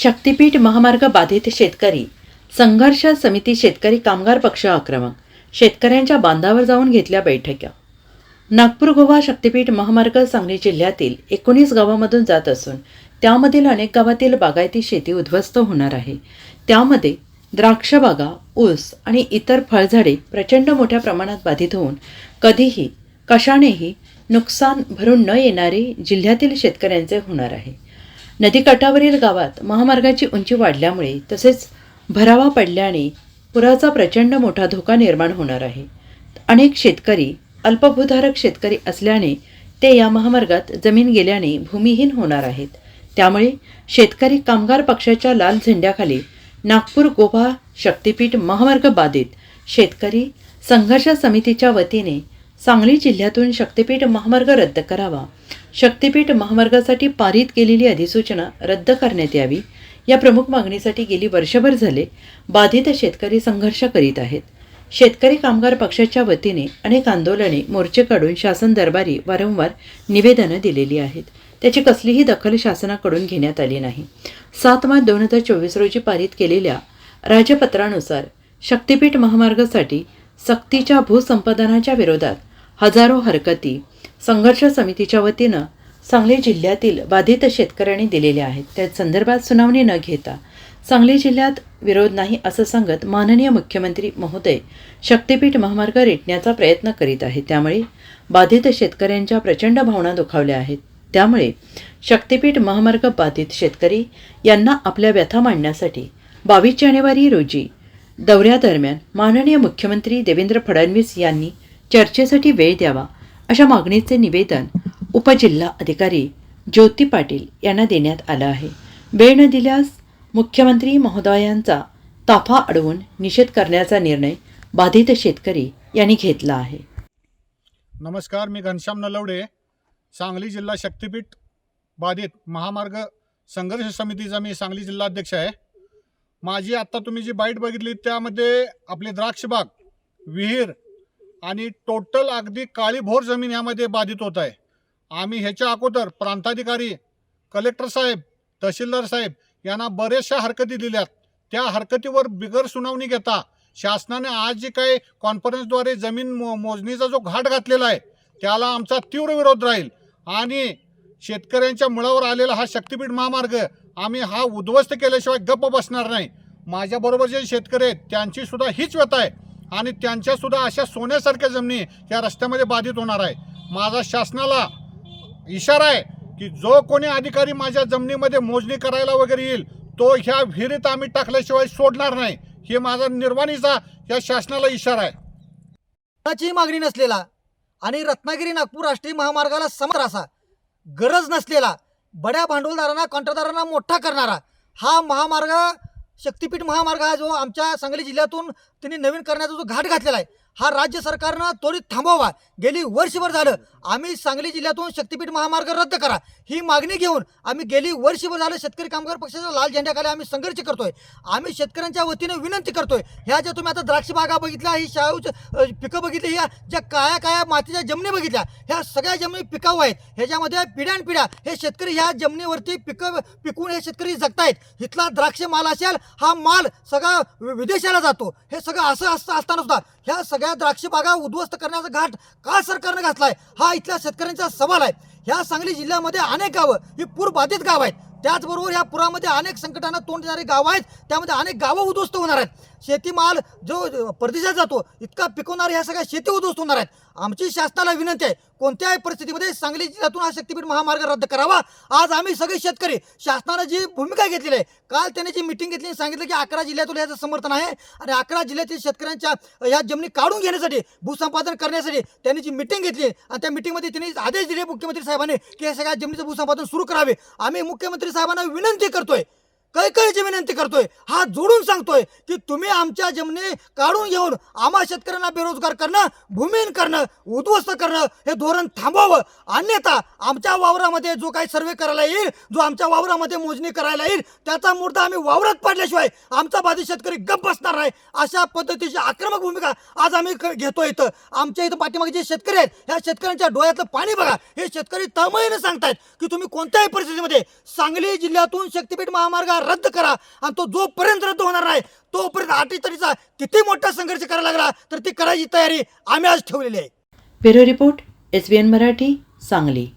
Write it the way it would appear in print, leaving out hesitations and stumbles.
शक्तीपीठ महामार्ग बाधित शेतकरी संघर्ष समिती शेतकरी कामगार पक्ष आक्रमक शेतकऱ्यांच्या बांधावर जाऊन घेतल्या बैठका। नागपूर गोवा शक्तीपीठ महामार्ग सांगली जिल्ह्यातील 19 गावांमधून जात असून त्यामधील अनेक गावातील बागायती शेती उद्ध्वस्त होणार आहे। त्यामध्ये द्राक्ष बागा, ऊस आणि इतर फळझाडे प्रचंड मोठ्या प्रमाणात बाधित होऊन कधीही कशानेही नुकसान भरून न येणारे जिल्ह्यातील शेतकऱ्यांचे होणार आहे। नदीकाठावरील गावात महामार्गाची उंची वाढल्यामुळे तसेच भरावा पडल्याने पुराचा प्रचंड मोठा धोका निर्माण होणार आहे। अनेक शेतकरी अल्पभूधारक शेतकरी असल्याने ते या महामार्गात जमीन गेल्याने भूमिहीन होणार आहेत। त्यामुळे शेतकरी कामगार पक्षाच्या लाल झेंड्याखाली नागपूर गोवा शक्तीपीठ महामार्ग बाधित शेतकरी संघर्ष समितीच्या वतीने सांगली जिल्ह्यातून शक्तीपीठ महामार्ग रद्द करावा, शक्तीपीठ महामार्गासाठी पारित केलेली अधिसूचना रद्द करण्यात यावी या प्रमुख मागणीसाठी गेली वर्षभर झाले बाधित शेतकरी संघर्ष करीत आहेत। शेतकरी कामगार पक्षाच्या वतीने अनेक आंदोलने, मोर्चे काढून शासन दरबारी वारंवार निवेदनं दिलेली आहेत। त्याची कसलीही दखल शासनाकडून घेण्यात आली नाही। 7 मार्च 2024 रोजी पारित केलेल्या राजपत्रानुसार शक्तीपीठ महामार्गासाठी सक्तीच्या भूसंपादनाच्या विरोधात हजारो हरकती संघर्ष समितीच्या वतीनं सांगली जिल्ह्यातील बाधित शेतकऱ्यांनी दिलेल्या आहेत। त्या संदर्भात सुनावणी न घेता सांगली जिल्ह्यात विरोध नाही असं सांगत माननीय मुख्यमंत्री महोदय शक्तीपीठ महामार्ग रेटण्याचा प्रयत्न करीत आहेत। त्यामुळे बाधित शेतकऱ्यांच्या प्रचंड भावना दुखावल्या आहेत। त्यामुळे शक्तीपीठ महामार्ग बाधित शेतकरी यांना आपल्या व्यथा मांडण्यासाठी 22 जानेवारी रोजी दौऱ्यादरम्यान माननीय मुख्यमंत्री देवेंद्र फडणवीस यांनी चर्चेसाठी वेळ द्यावा अशा मागणीचे निवेदन उपजिल्हा अधिकारी ज्योती पाटील यांना देण्यात आलं आहे। वेळ न दिल्यास मुख्यमंत्री महोदयांचा ताफा अडवून निषेध करण्याचा निर्णय बाधित शेतकरी यांनी घेतला आहे। नमस्कार, मी घनश्याम नलवडे, सांगली जिल्हा शक्तीपीठ बाधित महामार्ग संघर्ष समितीचा मी सांगली जिल्हा अध्यक्ष आहे। माझी आत्ता तुम्ही जी बाईट बघितली त्यामध्ये आपले द्राक्षबाग, विहीर आणि टोटल अगदी काळीभोर जमीन यामध्ये बाधित होत आहे। आम्ही ह्याच्या अगोदर प्रांताधिकारी, कलेक्टर साहेब, तहसीलदार साहेब यांना बरेचशा हरकती दिल्यात। त्या हरकतीवर बिगर सुनावणी घेता शासनाने आज जी काही कॉन्फरन्सद्वारे जमीन मोजणीचा जो घाट घातलेला आहे त्याला आमचा तीव्र विरोध राहील आणि शेतकऱ्यांच्या मुळावर आलेला हा शक्तीपीठ महामार्ग आम्ही हा उद्ध्वस्त केल्याशिवाय गप्प बसणार नाही। माझ्याबरोबर जे शेतकरी आहेत त्यांची सुद्धा हीच व्यथा आहे आणि त्यांच्या सुद्धा अशा सोन्यासारख्या जमिनी या रस्त्यामध्ये बाधित होणार आहे। माझा शासनाला इशारा आहे की जो कोणी अधिकारी माझ्या जमिनीमध्ये मोजणी करायला वगैरे येईल तो ह्या विहिरीत आम्ही टाकल्याशिवाय सोडणार नाही, हे माझा निर्वाणीचा या शासनाला इशारा आहे। कोणाची मागणी नसलेला आणि रत्नागिरी नागपूर राष्ट्रीय महामार्गाला समर असा गरज नसलेला बड्या भांडवलदारांना, कॉन्ट्रॅक्टदारांना मोठा करणारा हा महामार्ग शक्तीपीठ महामार्ग हा जो आमच्या सांगली जिल्ह्यातून त्यांनी नवीन करण्याचा जो घाट घातलेला आहे हा राज्य सरकारनं त्वरित थांबवावा। गेली वर्षभर झालं आम्ही सांगली जिल्ह्यातून शक्तीपीठ महामार्ग रद्द करा ही मागणी घेऊन आम्ही गेली वर्षभर झालं शेतकरी कामगार पक्षाच्या लाल झेंड्याखाली आम्ही संघर्ष करतोय। आम्ही शेतकऱ्यांच्या वतीने विनंती करतोय, ह्या ज्या तुम्ही आता द्राक्ष बागा बघितल्या, ही शाळूची पिकं बघितली, ह्या ज्या काळ्या मातीच्या जमिनी बघितल्या, ह्या सगळ्या जमिनी पिकाऊ आहेत। ह्याच्यामध्ये पिढ्यानपिढ्या हे शेतकरी ह्या जमिनीवरती पिकं पिकवून हे शेतकरी जगतायत। इथला द्राक्ष माल असेल हा माल सगळा विदेशाला जातो। हे सगळं असं असताना सुद्धा ह्या सगळ्या द्राक्ष बागा उद्ध्वस्त करण्याचा घाट का सरकारने घातलाय हा इथल्या शेतकऱ्यांचा सवाल आहे। ह्या सांगली जिल्ह्यामध्ये अनेक गावं ही पूरबाधित गाव आहेत, त्याचबरोबर ह्या पुरामध्ये अनेक संकटांना तोंड देणारी गावं आहेत, त्यामध्ये अनेक गावं उद्ध्वस्त होणार आहेत। शेतीमाल जो परदेशात जातो इतका पिकवणारे ह्या सगळ्या शेती उद्ध्वस्त होणार आहेत। आमची शासनाला विनंती आहे कोणत्याही परिस्थितीमध्ये सांगली जिल्ह्यातून हा शक्तीपीठ महामार्ग रद्द करावा। आज आम्ही सगळे शेतकरी शासनानं जी भूमिका घेतलेली आहे, काल त्यांनी जी मिटिंग घेतली सांगितलं की 11 जिल्ह्यातून याचं समर्थन आहे आणि 11 जिल्ह्यातील शेतकऱ्यांच्या ह्या जमिनी काढून घेण्यासाठी, भूसंपादन करण्यासाठी त्यांनी जी मिटिंग घेतली आणि त्या मिटिंगमध्ये त्यांनी आदेश दिले मुख्यमंत्री साहेबांनी की हे सगळ्या जमिनीचं भूसंपादन सुरू करावे। आम्ही मुख्यमंत्री साहेबांना विनंती करतोय, कळकळीची विनंती करतोय, हात जोडून सांगतोय की तुम्ही आमच्या जमिनी काढून घेऊन आम्हा शेतकऱ्यांना बेरोजगार करणं, भूमिहीन करणं, उद्ध्वस्त करणं हे धोरण थांबवावं। अन्यथा आमच्या वावरामध्ये जो काही सर्वे करायला येईल, जो आमच्या वावरामध्ये मोजणी करायला येईल त्याचा मुद्दा आम्ही वावरात पाडल्याशिवाय आमचा बाधित शेतकरी गप्प बसणार नाही। अशा पद्धतीची आक्रमक भूमिका आज आम्ही घेतोय। इथं आमच्या इथं पाठीमागे जे शेतकरी आहेत ह्या शेतकऱ्यांच्या डोळ्यातलं पाणी बघा। हे शेतकरी तळमळीने सांगतायत की तुम्ही कोणत्याही परिस्थितीमध्ये सांगली जिल्ह्यातून शक्तीपीठ महामार्ग रद्द करा आणि तो जोपर्यंत रद्द होणार नाही तोपर्यंत अटीतटीचा किती मोठा संघर्ष करायला लागला तर ती करायची तयारी आम्ही आज ठेवलेली आहे. Bureau report SBN Marathi Sangli.